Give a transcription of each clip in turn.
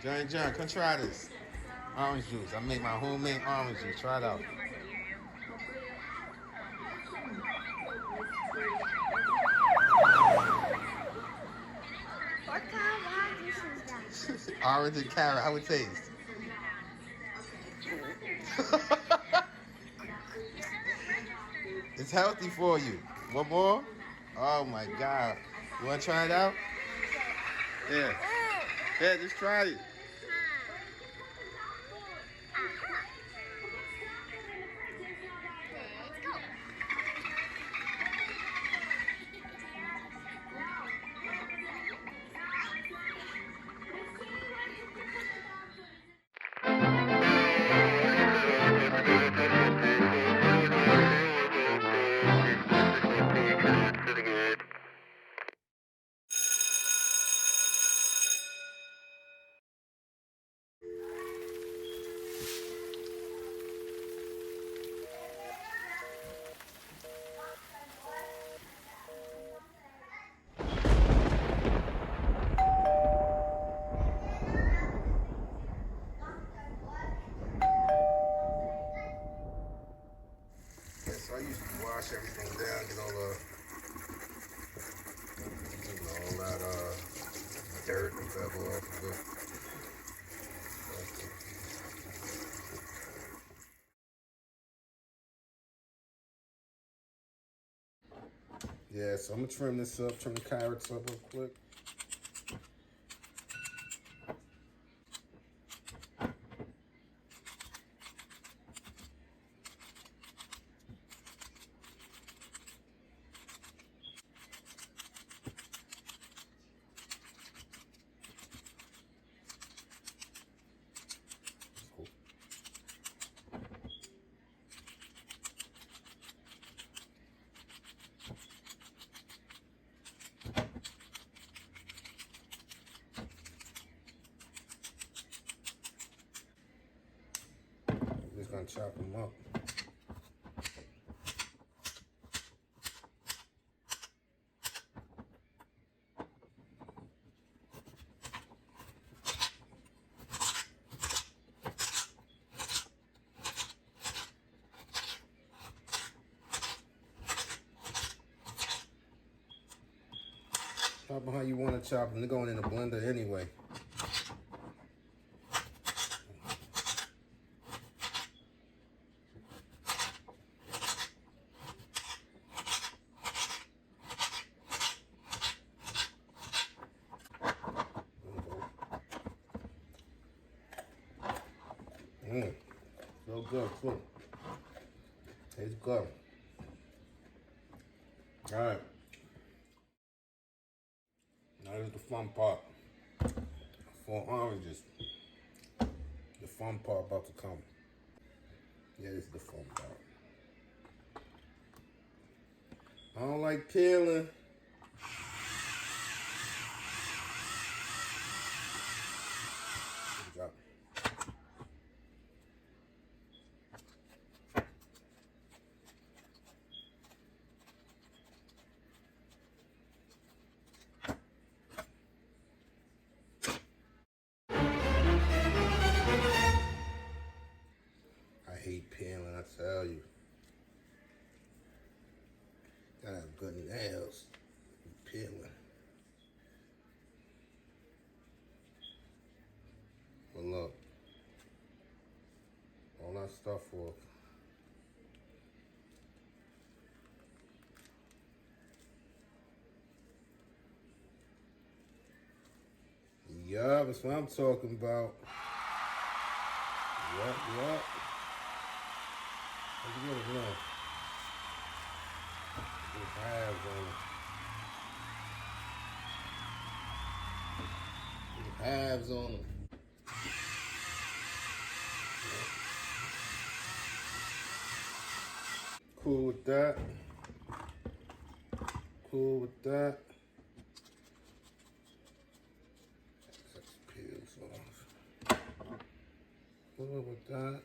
Johnny John, come try this. Orange juice. I make my homemade orange juice. Try it out. What kind of orange juice is that? Orange and carrot. How it taste? It's healthy for you. One more? Oh my God. You want to try it out? Yeah. Yeah, just try it. Let's go. Yeah, so I used to wash everything down, get all all that dirt and pebble off of it. Yeah, so I'm gonna trim this up, trim the carrots up real quick. Cool. I'm just gonna chop them up. Chop them how you want to chop them. They're going in the blender anyway. Mmm, so good too. Tastes good. All right, now is the fun part. 4 oranges. The fun part about to come. Yeah, this is the fun part. I don't like peeling. Good job. I hate peeling, I tell you. Gotta have good nails. Peeling. But look, all that stuff off. Yeah, that's what I'm talking about. Yup. Let's get it now. Get halves on them. Get halves on them. Cool with that. Cool with that. Let's peel some off. Cool with that.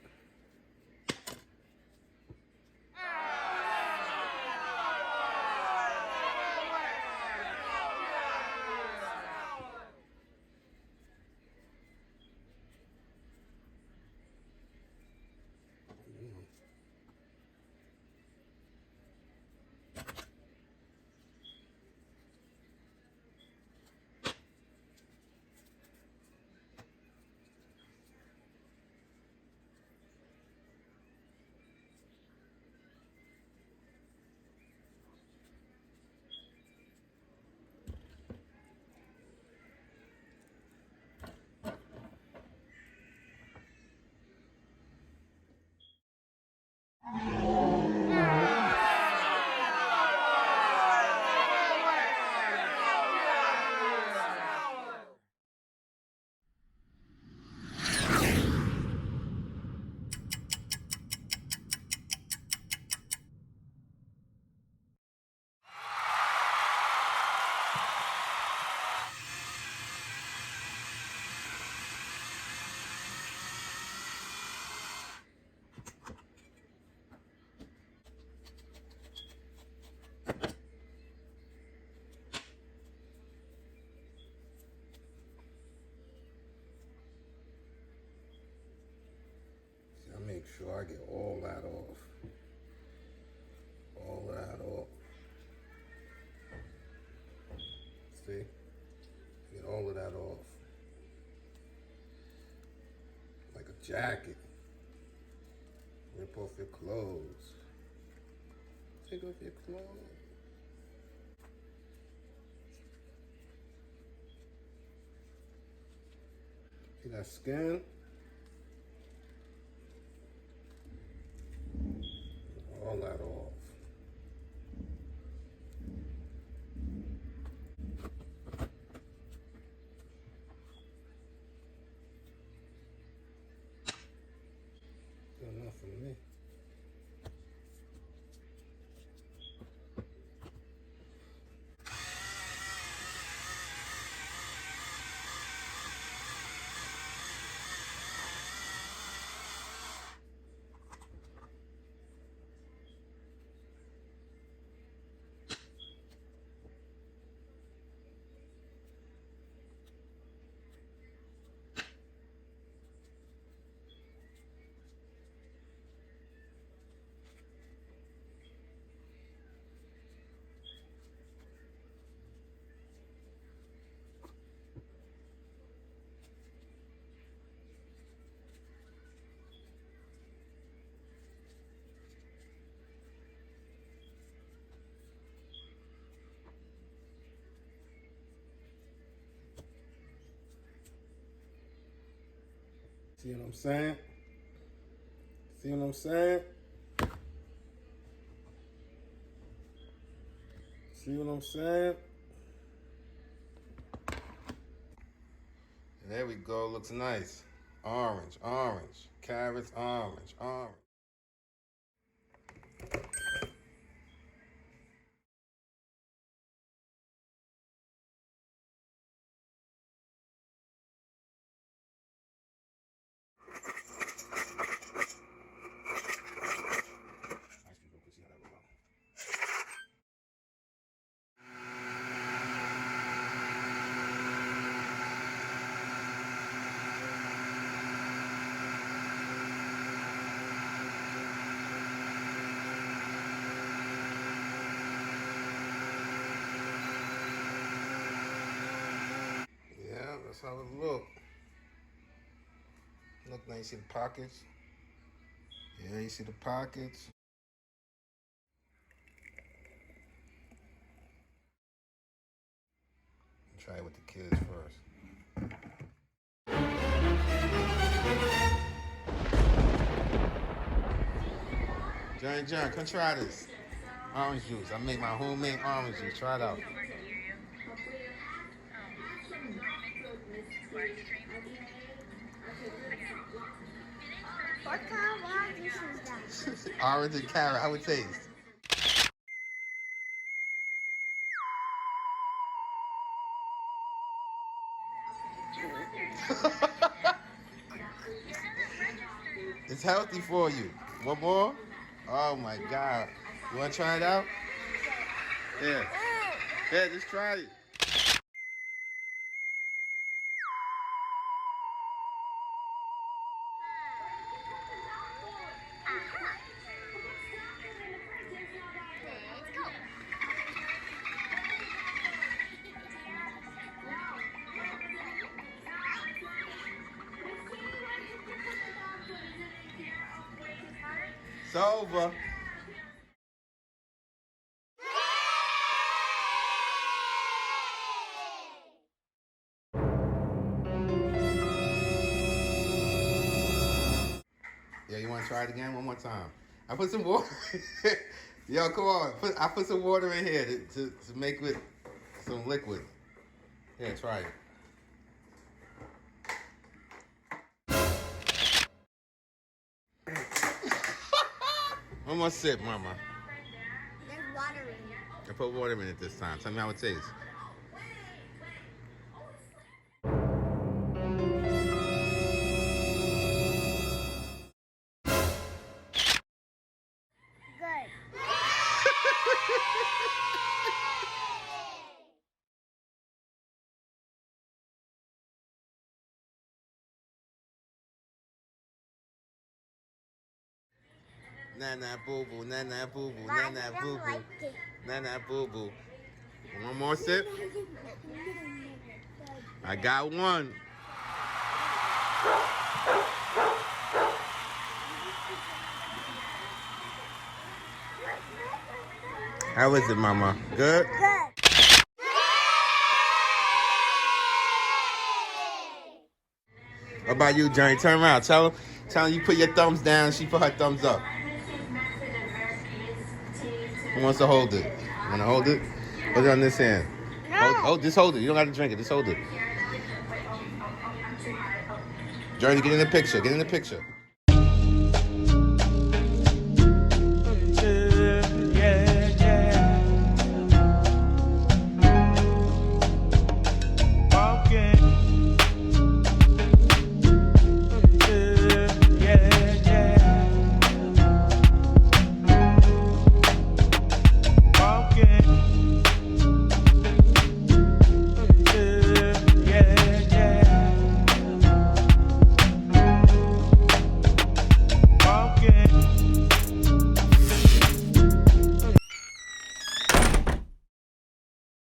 So I get all that off. All that off. See? Get all of that off. Like a jacket. Rip off your clothes. Take off your clothes. See that skin? All that off. Good enough for me. See what I'm saying? See what I'm saying? See what I'm saying? There we go. Looks nice. Orange, orange. Carrots, orange, orange. Yeah, that's how it look. Look nice. You see the pockets? Yeah, you see the pockets? Try it with the kids first. John, come try this. Orange juice. I make my homemade orange juice. Try it out. What kind of wild juice is that? Orange and carrot. How it taste? It's healthy for you. One more? Oh my God. You want to try it out? Yeah. Yeah, just try it. It's over. Yeah, you want to try it again? One more time. I put some water. Yo, come on. I put some water in here to make with some liquid. Yeah, try it. One more sip, Mama. There's water in it. I put water in it this time. Tell me how it tastes. Nana boo boo, nana boo boo, But I nana don't boo boo, like it. nana boo boo. One more sip. I got one. How is it, Mama? Good? Good. What about you, Johnny? Turn around. Tell him you put your thumbs down. She put her thumbs up. Who wants to hold it? You want to hold it? Put it on this hand. Just hold it. You don't have to drink it. Just hold it. Journey, get in the picture. Get in the picture.